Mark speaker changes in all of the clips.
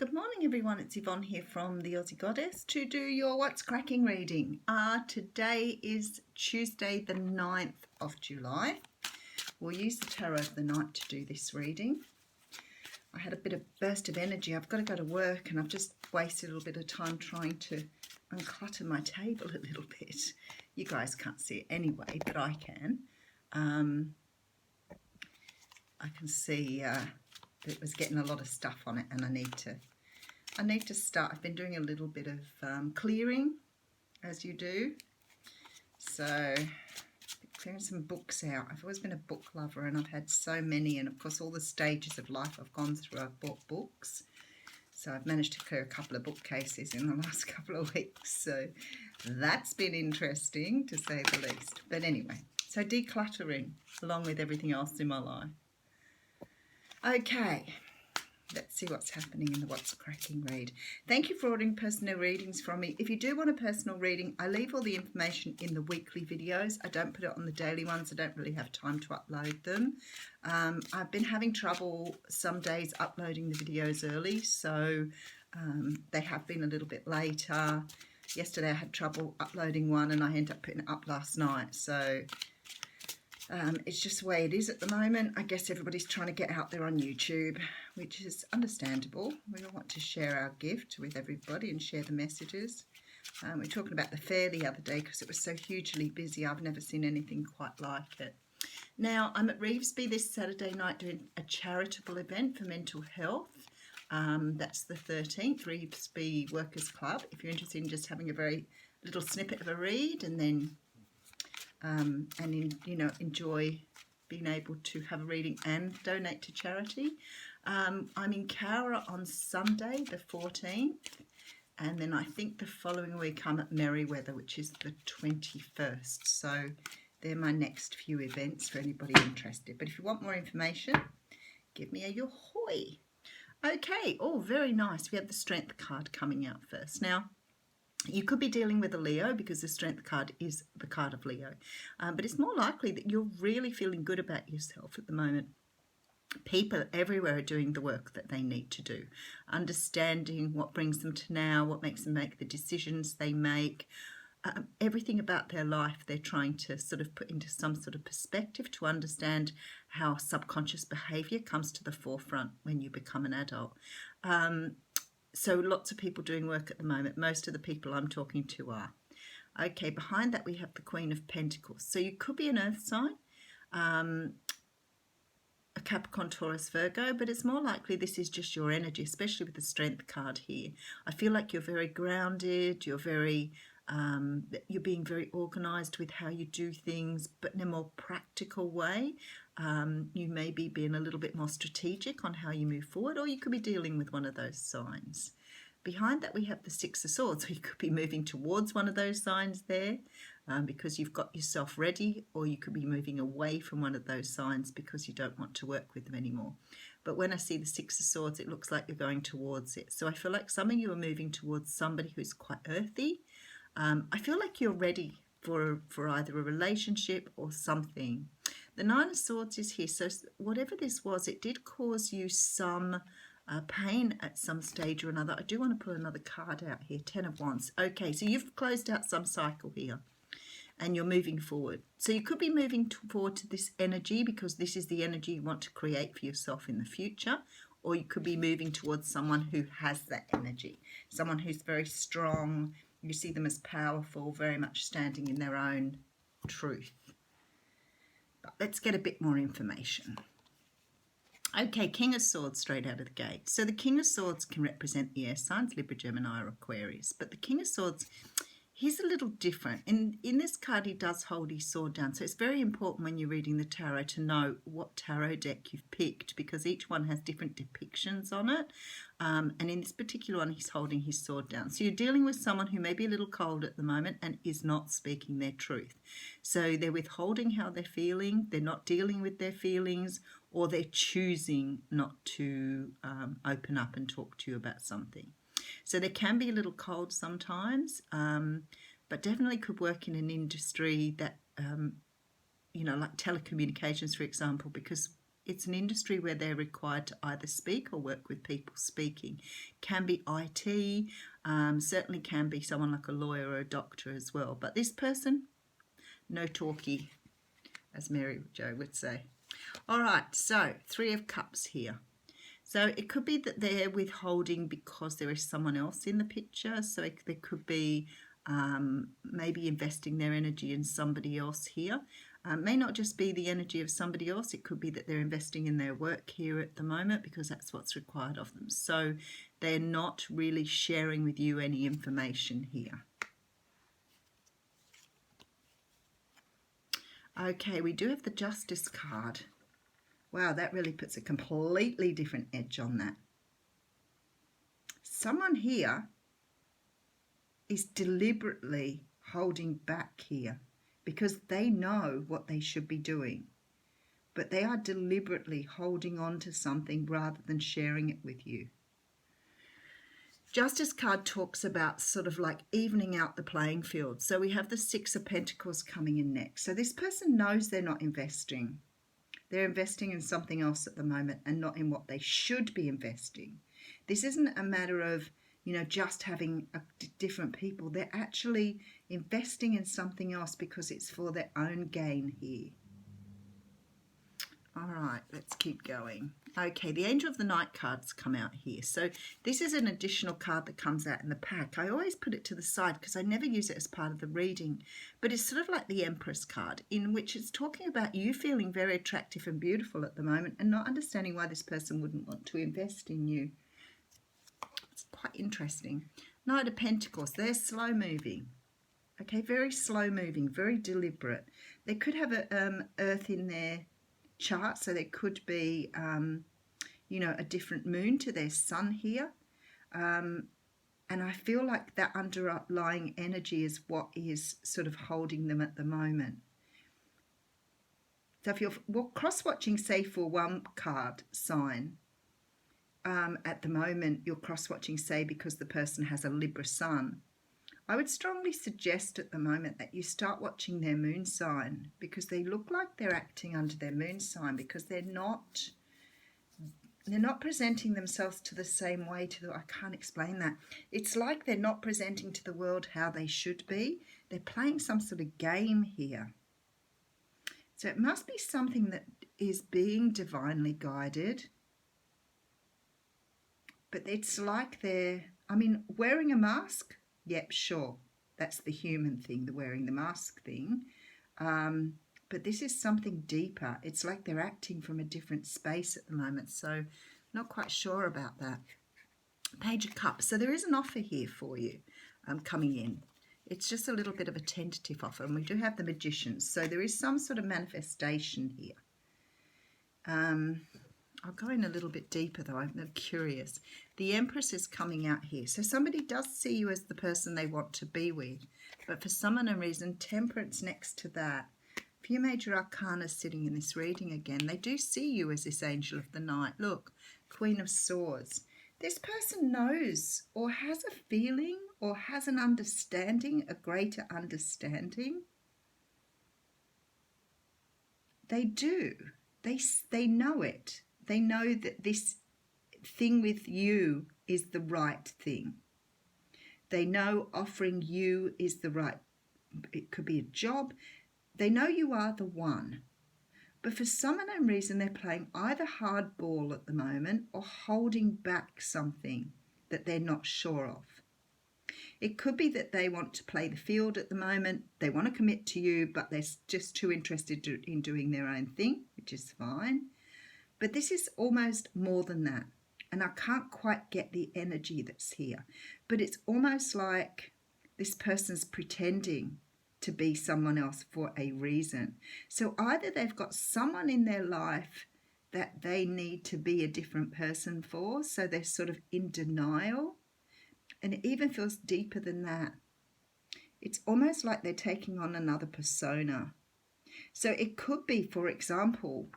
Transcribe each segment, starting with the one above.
Speaker 1: Good morning everyone, it's Yvonne here from the Aussie Goddess to do your What's Cracking reading. Today is Tuesday the 9th of July. We'll use the Tarot of the Night to do this reading. I had a bit of burst of energy. I've got to go to work and I've just wasted a little bit of time trying to unclutter my table a little bit. You guys can't see it anyway, but I can. I can see it was getting a lot of stuff on it, and I need to start. I've been doing a little bit of clearing, as you do. So clearing some books out. I've always been a book lover, and I've had so many, and of course all the stages of life I've gone through, I've bought books. So I've managed to clear a couple of bookcases in the last couple of weeks. So that's been interesting, to say the least. But anyway, so decluttering along with everything else in my life. Okay, let's see what's happening in the What's Cracking read. Thank you for ordering personal readings from me. If you do want a personal reading, I leave all the information in the weekly videos. I don't put it on the daily ones. I don't really have time to upload them. I've been having trouble some days uploading the videos early, so they have been a little bit later. Yesterday I had trouble uploading one and I ended up putting it up last night. So it's just the way it is at the moment. I guess everybody's trying to get out there on YouTube, which is understandable. We all want to share our gift with everybody and share the messages. We were talking about the fair the other day because it was so hugely busy. I've never seen anything quite like it. Now, I'm at Revesby this Saturday night doing a charitable event for mental health. That's the 13th, Revesby Workers Club. If you're interested in just having a very little snippet of a read and then enjoy being able to have a reading and donate to charity. I'm in Cowra on Sunday the 14th, and then I think the following week I'm at Merriweather, which is the 21st. So they're my next few events for anybody interested. But if you want more information, give me a yo-hoy. Okay, oh, very nice. We have the Strength card coming out first. Now, you could be dealing with a Leo because the Strength card is the card of Leo. But it's more likely that you're really feeling good about yourself at the moment. People everywhere are doing the work that they need to do. Understanding what brings them to now, what makes them make the decisions they make. Everything about their life they're trying to sort of put into some sort of perspective to understand how subconscious behaviour comes to the forefront when you become an adult. So lots of people doing work at the moment. Most of the people I'm talking to are. Okay, behind that we have the Queen of Pentacles. So you could be an earth sign, a Capricorn, Taurus, Virgo, but it's more likely this is just your energy, especially with the Strength card here. I feel like you're very grounded, you're being very organised with how you do things, but in a more practical way. You may be being a little bit more strategic on how you move forward, or you could be dealing with one of those signs. Behind that we have the Six of Swords, so you could be moving towards one of those signs there because you've got yourself ready, or you could be moving away from one of those signs because you don't want to work with them anymore. But when I see the Six of Swords, it looks like you're going towards it. So I feel like some of you are moving towards somebody who's quite earthy. I feel like you're ready for either a relationship or something. The Nine of Swords is here, so whatever this was, it did cause you some pain at some stage or another. I do want to pull another card out here, Ten of Wands. Okay, so you've closed out some cycle here and you're moving forward. So you could be moving forward to this energy because this is the energy you want to create for yourself in the future, or you could be moving towards someone who has that energy, someone who's very strong. You see them as powerful, very much standing in their own truth. But let's get a bit more information. Okay, King of Swords straight out of the gate. So the King of Swords can represent the air signs, Libra, Gemini or Aquarius. But the King of Swords, he's a little different. In this card, he does hold his sword down. So it's very important when you're reading the tarot to know what tarot deck you've picked, because each one has different depictions on it. And in this particular one, he's holding his sword down. So you're dealing with someone who may be a little cold at the moment and is not speaking their truth. So they're withholding how they're feeling. They're not dealing with their feelings, or they're choosing not to open up and talk to you about something. So they can be a little cold sometimes, but definitely could work in an industry that, like telecommunications, for example, because it's an industry where they're required to either speak or work with people speaking. Can be IT, certainly can be someone like a lawyer or a doctor as well. But this person, no talkie, as Mary Jo would say. All right, so 3 of Cups here. So it could be that they're withholding because there is someone else in the picture. So there could be maybe investing their energy in somebody else here. May not just be the energy of somebody else. It could be that they're investing in their work here at the moment because that's what's required of them. So they're not really sharing with you any information here. Okay, we do have the Justice card. Wow, that really puts a completely different edge on that. Someone here is deliberately holding back here because they know what they should be doing, but they are deliberately holding on to something rather than sharing it with you. Justice card talks about sort of like evening out the playing field. So we have the 6 of Pentacles coming in next. So this person knows they're not investing. They're investing in something else at the moment and not in what they should be investing. This isn't a matter of, you know, just having different people. They're actually investing in something else because it's for their own gain here. All right, let's keep going. Okay, the Angel of the Night cards come out here. So this is an additional card that comes out in the pack. I always put it to the side because I never use it as part of the reading. But it's sort of like the Empress card, in which it's talking about you feeling very attractive and beautiful at the moment and not understanding why this person wouldn't want to invest in you. It's quite interesting. Knight of Pentacles, they're slow moving. Okay, very slow moving, very deliberate. They could have a Earth in their chart, so there could be you know, a different moon to their sun here, and I feel like that underlying energy is what is sort of holding them at the moment. So if you're cross-watching, say, for one card sign, at the moment you're cross-watching, say, because the person has a Libra sun, I would strongly suggest at the moment that you start watching their moon sign, because they look like they're acting under their moon sign, because they're not presenting themselves to the same way I can't explain that. It's like they're not presenting to the world how they should be. They're playing some sort of game here. So it must be something that is being divinely guided. But it's like they're, I mean, wearing a mask, yep, sure. That's the human thing, the wearing the mask thing. But this is something deeper. It's like they're acting from a different space at the moment. So not quite sure about that. Page of Cups. So there is an offer here for you coming in. It's just a little bit of a tentative offer. And we do have the Magician. So there is some sort of manifestation here. I'll go in a little bit deeper though. I'm curious. The Empress is coming out here. So somebody does see you as the person they want to be with. But for some unknown reason, Temperance next to that. Few major arcana sitting in this reading again. They do see you as this Angel of the Night. Look, Queen of Swords. This person knows or has a feeling or has an understanding, a greater understanding. They do. They know it. They know that this thing with you is the right thing. They know offering you is the right, it could be a job. They know you are the one. But for some unknown reason, they're playing either hardball at the moment or holding back something that they're not sure of. It could be that they want to play the field at the moment. They want to commit to you, but they're just too interested in doing their own thing, which is fine. But this is almost more than that. And I can't quite get the energy that's here. But it's almost like this person's pretending to be someone else for a reason. So either they've got someone in their life that they need to be a different person for, so they're sort of in denial. And it even feels deeper than that. It's almost like they're taking on another persona. So it could be, for example,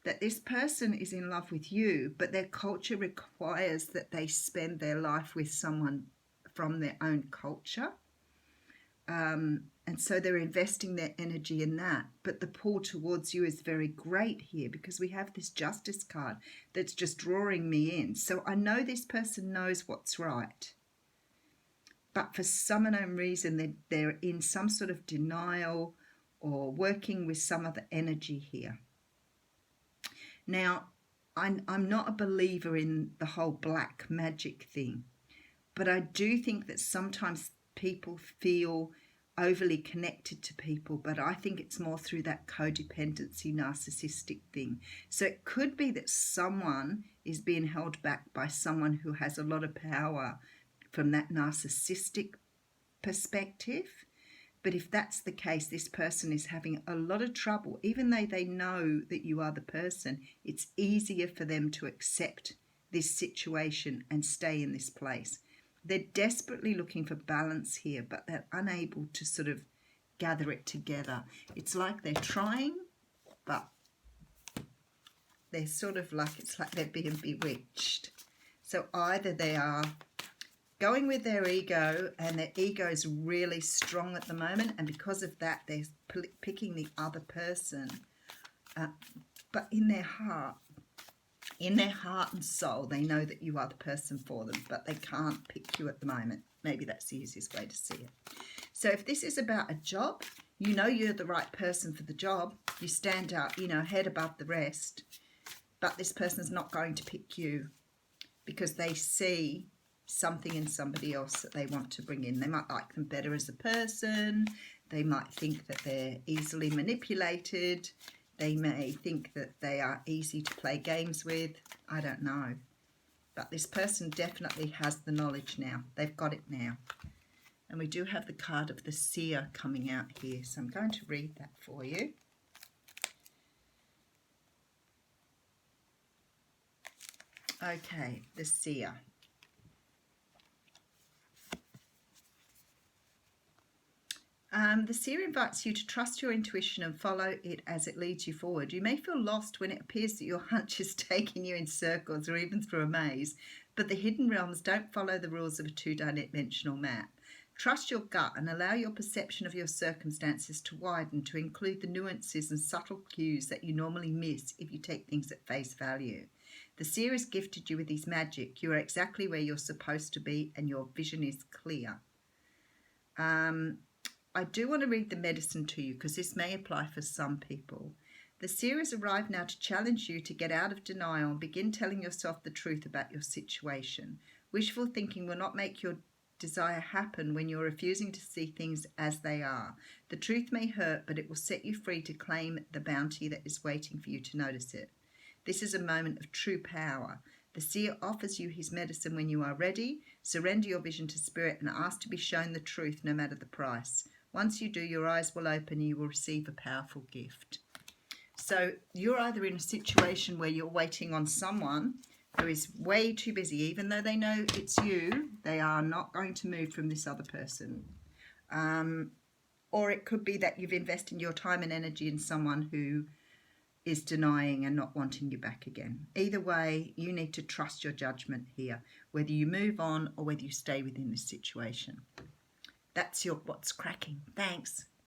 Speaker 1: that this person is in love with you, but their culture requires that they spend their life with someone from their own culture. And so they're investing their energy in that. But the pull towards you is very great here because we have this Justice card that's just drawing me in. So I know this person knows what's right. But for some unknown reason, they're in some sort of denial or working with some other energy here. Now, I'm not a believer in the whole black magic thing, but I do think that sometimes people feel overly connected to people, but I think it's more through that codependency narcissistic thing. So it could be that someone is being held back by someone who has a lot of power from that narcissistic perspective. But if that's the case, this person is having a lot of trouble. Even though they know that you are the person, it's easier for them to accept this situation and stay in this place. They're desperately looking for balance here, but they're unable to sort of gather it together. It's like they're trying, but they're sort of like, it's like they're being bewitched. So either they are going with their ego, and their ego is really strong at the moment, and because of that they're picking the other person, but in their heart and soul they know that you are the person for them, but they can't pick you at the moment. Maybe that's the easiest way to see it. So if this is about a job, you know you're the right person for the job, you stand out, you know, head above the rest, but this person's not going to pick you because they see something in somebody else that they want to bring in. They might like them better as a person. They might think that they're easily manipulated. They may think that they are easy to play games with. I don't know. But this person definitely has the knowledge now. They've got it now. And we do have the card of the seer coming out here. So I'm going to read that for you. Okay, the seer. The seer invites you to trust your intuition and follow it as it leads you forward. You may feel lost when it appears that your hunch is taking you in circles or even through a maze, but the hidden realms don't follow the rules of a two-dimensional map. Trust your gut and allow your perception of your circumstances to widen to include the nuances and subtle cues that you normally miss if you take things at face value. The seer has gifted you with his magic. You are exactly where you're supposed to be and your vision is clear. I do want to read the medicine to you because this may apply for some people. The seer has arrived now to challenge you to get out of denial and begin telling yourself the truth about your situation. Wishful thinking will not make your desire happen when you're refusing to see things as they are. The truth may hurt, but it will set you free to claim the bounty that is waiting for you to notice it. This is a moment of true power. The seer offers you his medicine when you are ready. Surrender your vision to spirit and ask to be shown the truth no matter the price. Once you do, your eyes will open and you will receive a powerful gift. So you're either in a situation where you're waiting on someone who is way too busy, even though they know it's you, they are not going to move from this other person. Or it could be that you've invested your time and energy in someone who is denying and not wanting you back again. Either way, you need to trust your judgment here, whether you move on or whether you stay within this situation. That's your What's Cracking. Thanks.